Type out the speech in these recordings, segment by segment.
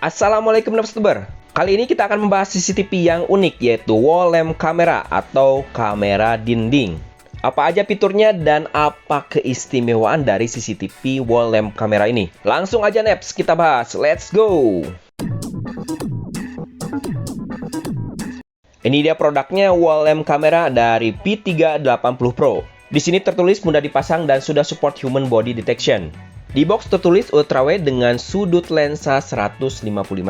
Assalamualaikum narasumber. Kali ini kita akan membahas CCTV yang unik, yaitu wall lamp camera atau kamera dinding. Apa aja fiturnya dan apa keistimewaan dari CCTV wall lamp camera ini? Langsung aja Neps, kita bahas. Let's go! Ini dia produknya, wall lamp camera dari P380 Pro. Di sini tertulis mudah dipasang dan sudah support human body detection. Di box tertulis ultrawide dengan sudut lensa 155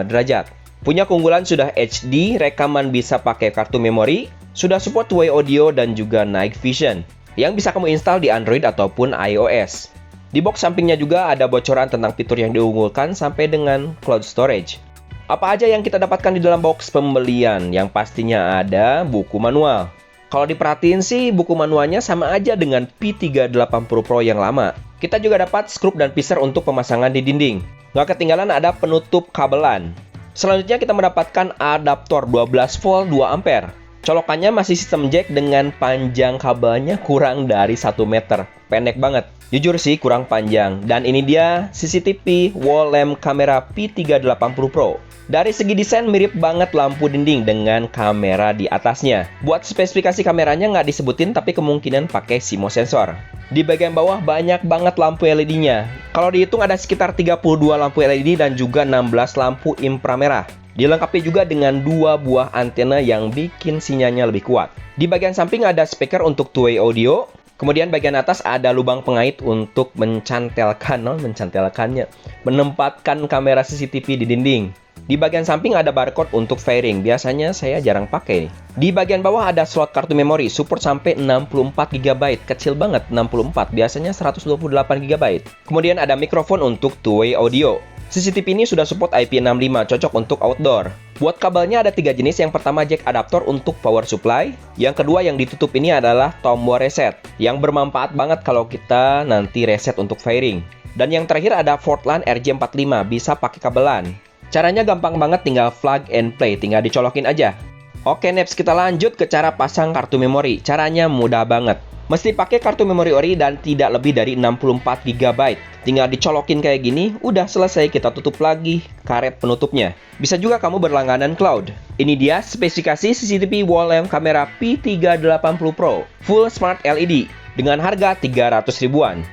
derajat. Punya keunggulan sudah HD, rekaman bisa pakai kartu memori, sudah support two-way audio dan juga night vision, yang bisa kamu install di Android ataupun iOS. Di box sampingnya juga ada bocoran tentang fitur yang diunggulkan sampai dengan cloud storage. Apa aja yang kita dapatkan di dalam box pembelian? Yang pastinya ada buku manual. Kalau diperhatiin sih, buku manualnya sama aja dengan P380 Pro yang lama. Kita juga dapat skrup dan piser untuk pemasangan di dinding. Nggak ketinggalan ada penutup kabelan. Selanjutnya kita mendapatkan adaptor 12 volt 2 ampere. Colokannya masih sistem jack dengan panjang kabelnya kurang dari 1 meter. Pendek banget. Jujur sih kurang panjang. Dan ini dia CCTV wall lamp kamera P380 Pro. Dari segi desain mirip banget lampu dinding dengan kamera di atasnya. Buat spesifikasi kameranya nggak disebutin, tapi kemungkinan pakai CMOS sensor. Di bagian bawah banyak banget lampu LED-nya. Kalau dihitung ada sekitar 32 lampu LED dan juga 16 lampu inframerah. Dilengkapi juga dengan 2 buah antena yang bikin sinyalnya lebih kuat. Di bagian samping ada speaker untuk two-way audio. Kemudian bagian atas ada lubang pengait untuk menempatkan kamera CCTV di dinding. Di bagian samping ada barcode untuk fairing, biasanya saya jarang pakai. Di bagian bawah ada slot kartu memori, support sampai 64 GB, kecil banget 64, biasanya 128 GB. Kemudian ada mikrofon untuk two-way audio. CCTV ini sudah support IP65, cocok untuk outdoor. Buat kabelnya ada 3 jenis, yang pertama jack adaptor untuk power supply, yang kedua yang ditutup ini adalah tombol reset, yang bermanfaat banget kalau kita nanti reset untuk fairing. Dan yang terakhir ada Fortran RJ45, bisa pakai kabelan. Caranya gampang banget, tinggal plug and play, tinggal dicolokin aja. Oke Neps, kita lanjut ke cara pasang kartu memori. Caranya mudah banget. Mesti pakai kartu memori ori dan tidak lebih dari 64 GB. Tinggal dicolokin kayak gini, udah selesai, kita tutup lagi karet penutupnya. Bisa juga kamu berlangganan cloud. Ini dia spesifikasi CCTV wall lamp kamera P380 Pro Full Smart LED dengan harga 300 ribuan.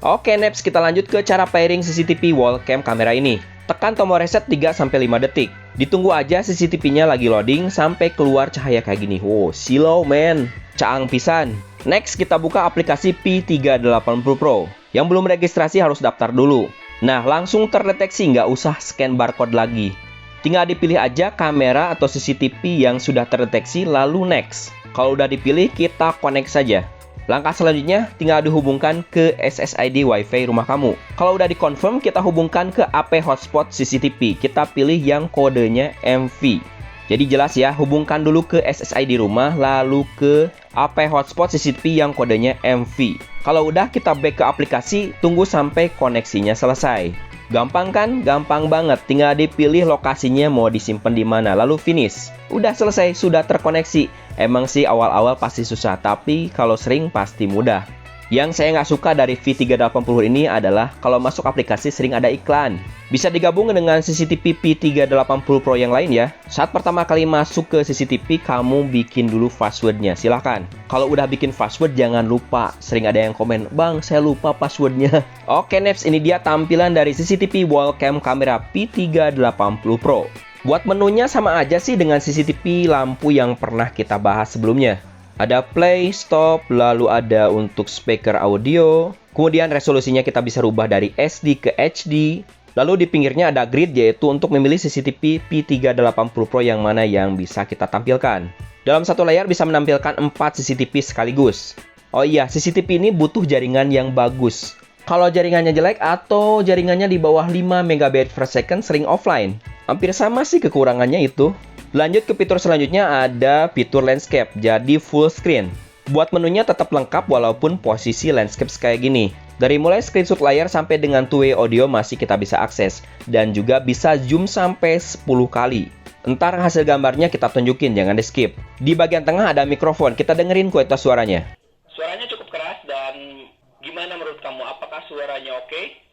Oke Neps, kita lanjut ke cara pairing CCTV wall cam kamera ini. Tekan tombol reset 3-5 detik. Ditunggu aja CCTV-nya lagi loading sampai keluar cahaya kayak gini. Wow, slow man. Caang pisan. Next, kita buka aplikasi P380 Pro. Yang belum registrasi harus daftar dulu. Nah, langsung terdeteksi, nggak usah scan barcode lagi. Tinggal dipilih aja kamera atau CCTV yang sudah terdeteksi, lalu next. Kalau udah dipilih, kita connect saja. Langkah selanjutnya, tinggal dihubungkan ke SSID WiFi rumah kamu. Kalau udah dikonfirm, kita hubungkan ke AP hotspot CCTV. Kita pilih yang kodenya MV. Jadi jelas ya, hubungkan dulu ke SSID rumah, lalu ke AP hotspot CCTV yang kodenya MV. Kalau udah, kita back ke aplikasi, tunggu sampai koneksinya selesai. Gampang kan? Gampang banget. Tinggal dipilih lokasinya mau disimpan di mana, lalu finish. Udah selesai, sudah terkoneksi. Emang sih awal-awal pasti susah, tapi kalau sering pasti mudah. Yang saya nggak suka dari V380 ini adalah kalau masuk aplikasi sering ada iklan. Bisa digabung dengan CCTV P380 Pro yang lain ya. Saat pertama kali masuk ke CCTV, kamu bikin dulu passwordnya, silahkan. Kalau udah bikin password jangan lupa. Sering ada yang komen, "Bang, saya lupa passwordnya." Oke Neps, ini dia tampilan dari CCTV wall cam kamera P380 Pro. Buat menunya sama aja sih dengan CCTV lampu yang pernah kita bahas sebelumnya. Ada play, stop, lalu ada untuk speaker audio. Kemudian resolusinya kita bisa rubah dari SD ke HD. Lalu di pinggirnya ada grid, yaitu untuk memilih CCTV P380 Pro yang mana yang bisa kita tampilkan. Dalam satu layar bisa menampilkan 4 CCTV sekaligus. Oh iya, CCTV ini butuh jaringan yang bagus. Kalau jaringannya jelek atau jaringannya di bawah 5 Mbps sering offline. Hampir sama sih kekurangannya itu. Lanjut ke fitur selanjutnya, ada fitur landscape, jadi full screen. Buat menunya tetap lengkap walaupun posisi landscape kayak gini. Dari mulai screenshot layar sampai dengan two-way audio masih kita bisa akses. Dan juga bisa zoom sampai 10 kali. Ntar hasil gambarnya kita tunjukin, jangan di skip. Di bagian tengah ada mikrofon, kita dengerin kualitas suaranya. Suaranya cukup keras dan gimana menurut kamu? Apakah suaranya oke?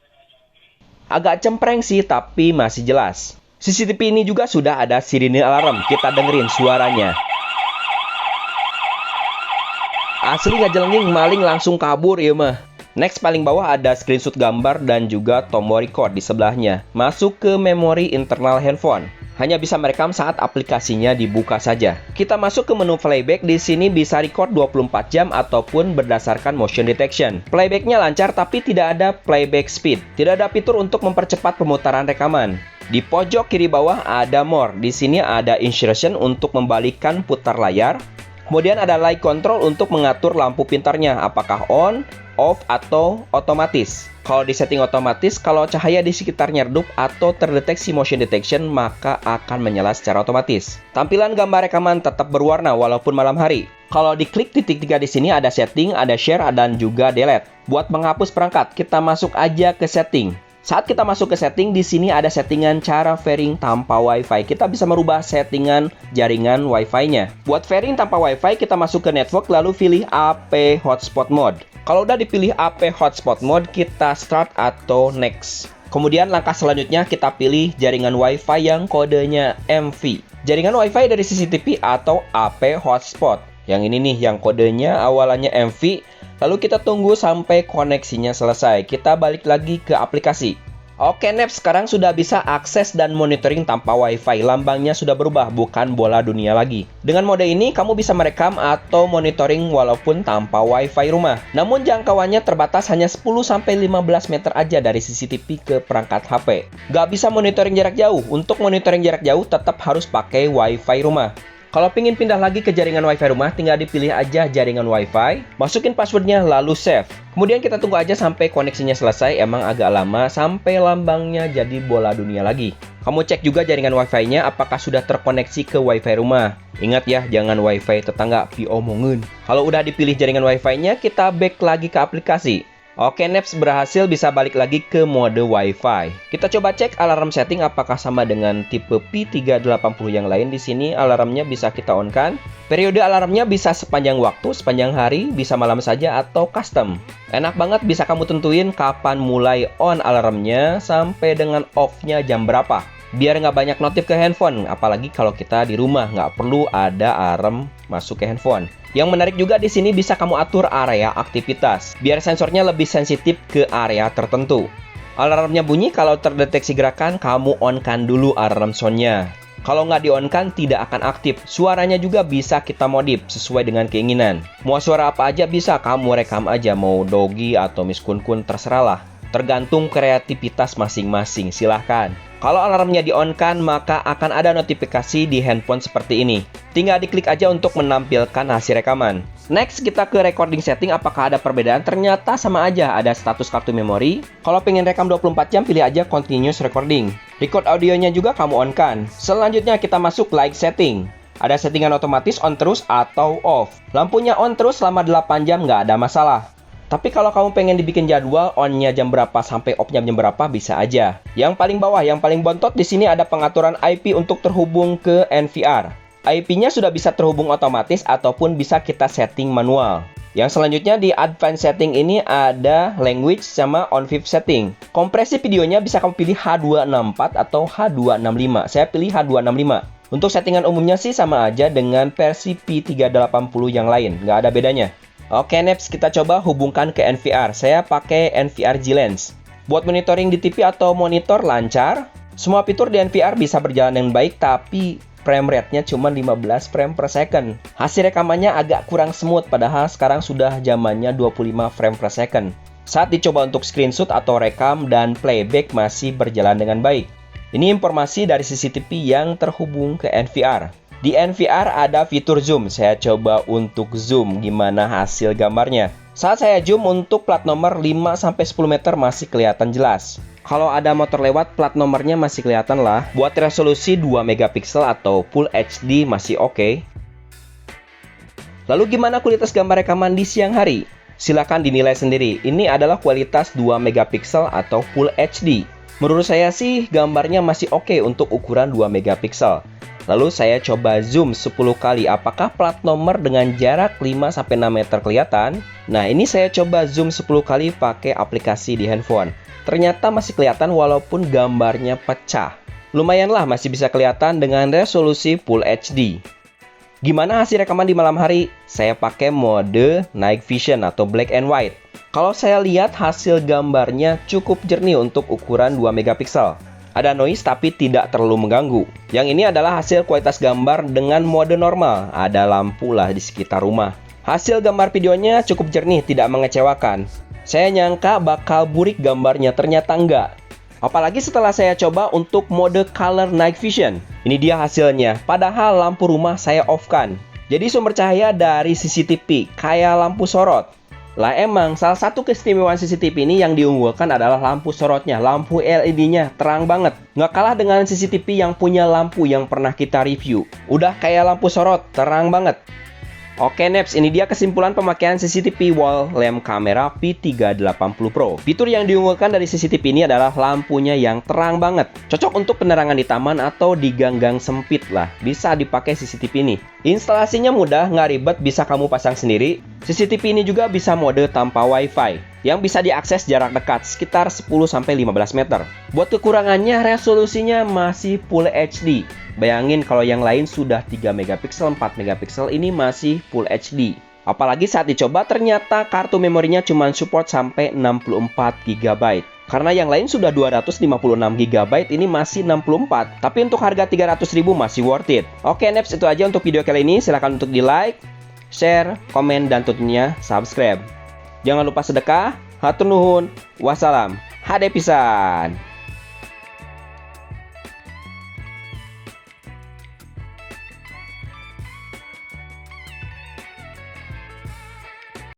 Agak cempreng sih, tapi masih jelas. CCTV ini juga sudah ada sirine alarm. Kita dengerin suaranya. Asli ngejelenging, maling langsung kabur ya mah. Next, paling bawah ada screenshot gambar dan juga tombol record di sebelahnya. Masuk ke memori internal handphone. Hanya bisa merekam saat aplikasinya dibuka saja. Kita masuk ke menu playback. Di sini bisa record 24 jam ataupun berdasarkan motion detection. Playbacknya lancar tapi tidak ada playback speed. Tidak ada fitur untuk mempercepat pemutaran rekaman. Di pojok kiri bawah ada more. Di sini ada instruction untuk membalikkan putar layar. Kemudian ada light control untuk mengatur lampu pintarnya, apakah on, off, atau otomatis. Kalau di setting otomatis, kalau cahaya di sekitarnya redup atau terdeteksi motion detection, maka akan menyala secara otomatis. Tampilan gambar rekaman tetap berwarna walaupun malam hari. Kalau diklik titik 3 di sini ada setting, ada share, dan juga delete. Buat menghapus perangkat, kita masuk aja ke setting. Saat kita masuk ke setting, di sini ada settingan cara pairing tanpa WiFi. Kita bisa merubah settingan jaringan WiFi-nya. Buat pairing tanpa WiFi, kita masuk ke network lalu pilih AP Hotspot Mode. Kalau udah dipilih AP Hotspot Mode, kita start atau next. Kemudian langkah selanjutnya kita pilih jaringan WiFi yang kodenya MV. Jaringan WiFi dari CCTV atau AP Hotspot. Yang ini nih yang kodenya awalannya MV. Lalu kita tunggu sampai koneksinya selesai. Kita balik lagi ke aplikasi. Oke, Neps, sekarang sudah bisa akses dan monitoring tanpa WiFi. Lambangnya sudah berubah, bukan bola dunia lagi. Dengan mode ini, kamu bisa merekam atau monitoring walaupun tanpa WiFi rumah. Namun jangkauannya terbatas hanya 10-15 meter aja dari CCTV ke perangkat HP. Gak bisa monitoring jarak jauh. Untuk monitoring jarak jauh tetap harus pakai WiFi rumah. Kalau pingin pindah lagi ke jaringan WiFi rumah, tinggal dipilih aja jaringan WiFi, masukin passwordnya, lalu save. Kemudian kita tunggu aja sampai koneksinya selesai, emang agak lama, sampai lambangnya jadi bola dunia lagi. Kamu cek juga jaringan WiFi-nya apakah sudah terkoneksi ke WiFi rumah. Ingat ya, jangan WiFi tetangga, diomongin. Kalau udah dipilih jaringan WiFi-nya, kita back lagi ke aplikasi. Oke, Neps berhasil bisa balik lagi ke mode WiFi. Kita coba cek alarm setting apakah sama dengan tipe P380 yang lain. Di sini alarmnya bisa kita on kan. Periode alarmnya bisa sepanjang waktu, sepanjang hari, bisa malam saja atau custom. Enak banget, bisa kamu tentuin kapan mulai on alarmnya sampai dengan off-nya jam berapa. Biar nggak banyak notif ke handphone, apalagi kalau kita di rumah nggak perlu ada alarm masuk ke handphone. Yang menarik juga di sini bisa kamu atur area aktivitas, biar sensornya lebih sensitif ke area tertentu. Alarmnya bunyi kalau terdeteksi gerakan, kamu on-kan dulu alarm sound-nya. Kalau nggak di-on-kan, tidak akan aktif. Suaranya juga bisa kita modif sesuai dengan keinginan. Mau suara apa aja bisa, kamu rekam aja. Mau doggy atau Miss Kun Kun, terserah lah. Tergantung kreativitas masing-masing, silahkan. Kalau alarmnya di-on-kan, maka akan ada notifikasi di handphone seperti ini. Tinggal diklik aja untuk menampilkan hasil rekaman. Next, kita ke recording setting. Apakah ada perbedaan? Ternyata sama aja, ada status kartu memori. Kalau pengen rekam 24 jam, pilih aja continuous recording. Record audionya juga kamu on-kan. Selanjutnya kita masuk light setting. Ada settingan otomatis on terus atau off. Lampunya on terus selama 8 jam, nggak ada masalah. Tapi kalau kamu pengen dibikin jadwal on-nya jam berapa sampai off-nya jam berapa, bisa aja. Yang paling bawah, yang paling bontot di sini ada pengaturan IP untuk terhubung ke NVR. IP-nya sudah bisa terhubung otomatis ataupun bisa kita setting manual. Yang selanjutnya di advanced setting ini ada language sama on VIP setting. Kompresi videonya bisa kamu pilih H264 atau H265. Saya pilih H265. Untuk settingan umumnya sih sama aja dengan versi P380 yang lain, nggak ada bedanya. Oke, Neps, kita coba hubungkan ke NVR. Saya pakai NVR G-Lens. Buat monitoring di TV atau monitor lancar. Semua fitur di NVR bisa berjalan dengan baik, tapi frame rate-nya cuma 15 frame per second. Hasil rekamannya agak kurang smooth, padahal sekarang sudah zamannya 25 frame per second. Saat dicoba untuk screenshot atau rekam dan playback masih berjalan dengan baik. Ini informasi dari CCTV yang terhubung ke NVR. Di NVR ada fitur zoom. Saya coba untuk zoom gimana hasil gambarnya. Saat saya zoom untuk plat nomor 5-10 meter masih kelihatan jelas. Kalau ada motor lewat, plat nomornya masih kelihatan lah. Buat resolusi 2 megapiksel atau Full HD masih oke. Lalu gimana kualitas gambar rekaman di siang hari? Silahkan dinilai sendiri. Ini adalah kualitas 2 megapiksel atau Full HD. Menurut saya sih gambarnya masih oke untuk ukuran 2 megapiksel. Lalu saya coba zoom 10 kali. Apakah plat nomor dengan jarak 5-6 meter kelihatan? Nah, ini saya coba zoom 10 kali pakai aplikasi di handphone. Ternyata masih kelihatan walaupun gambarnya pecah. Lumayanlah masih bisa kelihatan dengan resolusi Full HD. Gimana hasil rekaman di malam hari? Saya pakai mode Night Vision atau Black and White. Kalau saya lihat hasil gambarnya cukup jernih untuk ukuran 2 megapiksel. Ada noise tapi tidak terlalu mengganggu. Yang ini adalah hasil kualitas gambar dengan mode normal. Ada lampu lah di sekitar rumah. Hasil gambar videonya cukup jernih, tidak mengecewakan. Saya nyangka bakal burik gambarnya, ternyata enggak. Apalagi setelah saya coba untuk mode Color Night Vision. Ini dia hasilnya, padahal lampu rumah saya off-kan. Jadi sumber cahaya dari CCTV, kayak lampu sorot. Lah emang, salah satu keistimewaan CCTV ini yang diunggulkan adalah lampu sorotnya. Lampu LED-nya terang banget. Nggak kalah dengan CCTV yang punya lampu yang pernah kita review. Udah kayak lampu sorot, terang banget. Oke Neps, ini dia kesimpulan pemakaian CCTV Wall Lamp Camera P380 Pro. Fitur yang diunggulkan dari CCTV ini adalah lampunya yang terang banget. Cocok untuk penerangan di taman atau di gang-gang sempit lah. Bisa dipakai CCTV ini. Instalasinya mudah, nggak ribet, bisa kamu pasang sendiri. CCTV ini juga bisa mode tanpa WiFi yang bisa diakses jarak dekat sekitar 10-15 meter. Buat kekurangannya, resolusinya masih Full HD. Bayangin kalau yang lain sudah 3 megapiksel, 4 megapiksel, ini masih Full HD. Apalagi saat dicoba ternyata kartu memorinya cuma support sampai 64 GB. Karena yang lain sudah 256 GB, ini masih 64. Tapi untuk harga 300.000 masih worth it. Oke Neps, itu aja untuk video kali ini. Silahkan untuk di like, share, komen, dan tentunya subscribe. Jangan lupa sedekah. Hatur nuhun. Wassalam. Hade pisan.